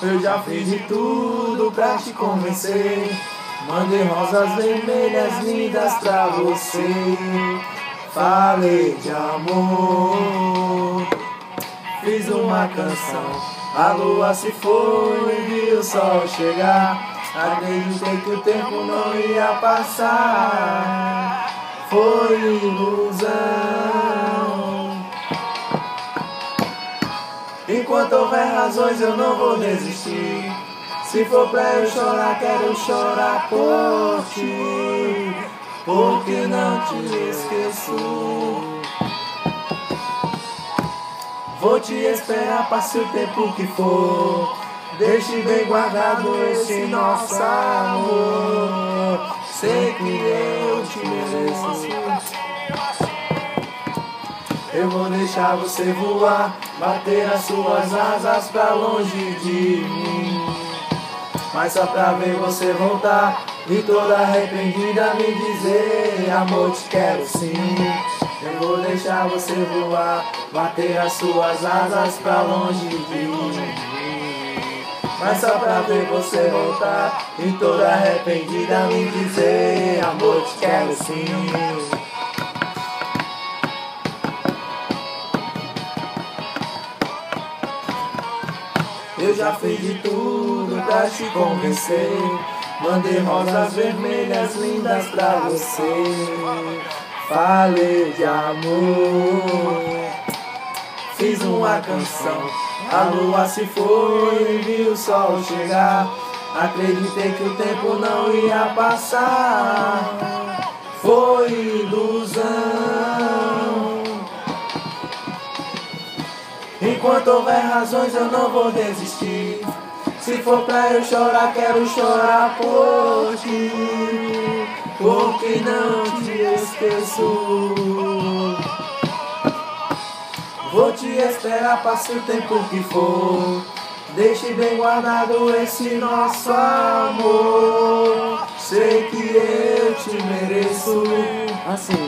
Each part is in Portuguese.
Eu já fiz de tudo pra te convencer. Mandei rosas vermelhas lindas pra você. Falei de amor, fiz uma canção. A lua se foi e vi o sol chegar. Acreditei que o tempo não ia passar. Foi ilusão. Enquanto houver razões eu não vou desistir. Se for pra eu chorar, quero chorar por ti, porque não te esqueço. Vou te esperar, passe o tempo que for. Deixe bem guardado esse nosso amor. Sei que eu te mereço. Eu vou deixar você voar, bater as suas asas pra longe de mim. Mas só pra ver você voltar e toda arrependida me dizer: amor, te quero sim. Eu vou deixar você voar, bater as suas asas pra longe de mim. Mas só pra ver você voltar e toda arrependida me dizer: amor, te quero sim. Eu já fiz de tudo pra te convencer. Mandei rosas vermelhas lindas pra você. Falei de amor, fiz uma canção. A lua se foi e vi o sol chegar. Acreditei que o tempo não ia passar. Foi ilusão. Enquanto houver razões eu não vou desistir. Se for pra eu chorar, quero chorar por ti, porque não te esqueço. Vou te esperar, passe o tempo que for. Deixe bem guardado esse nosso amor. Sei que eu te mereço. Assim,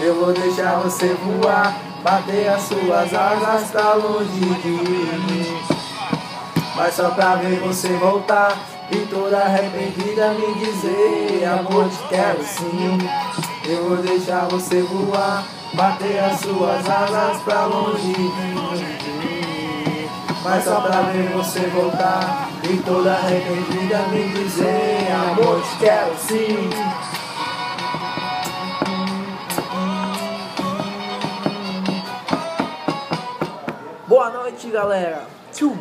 Eu vou deixar você voar, bater as suas asas pra longe de mim. Mas só pra ver você voltar e toda arrependida me dizer: amor, te quero sim. Eu vou deixar você voar, bater as suas asas pra longe de mim. Mas só pra ver você voltar e toda arrependida me dizer: amor, te quero sim. boa noite, galera. Tchau.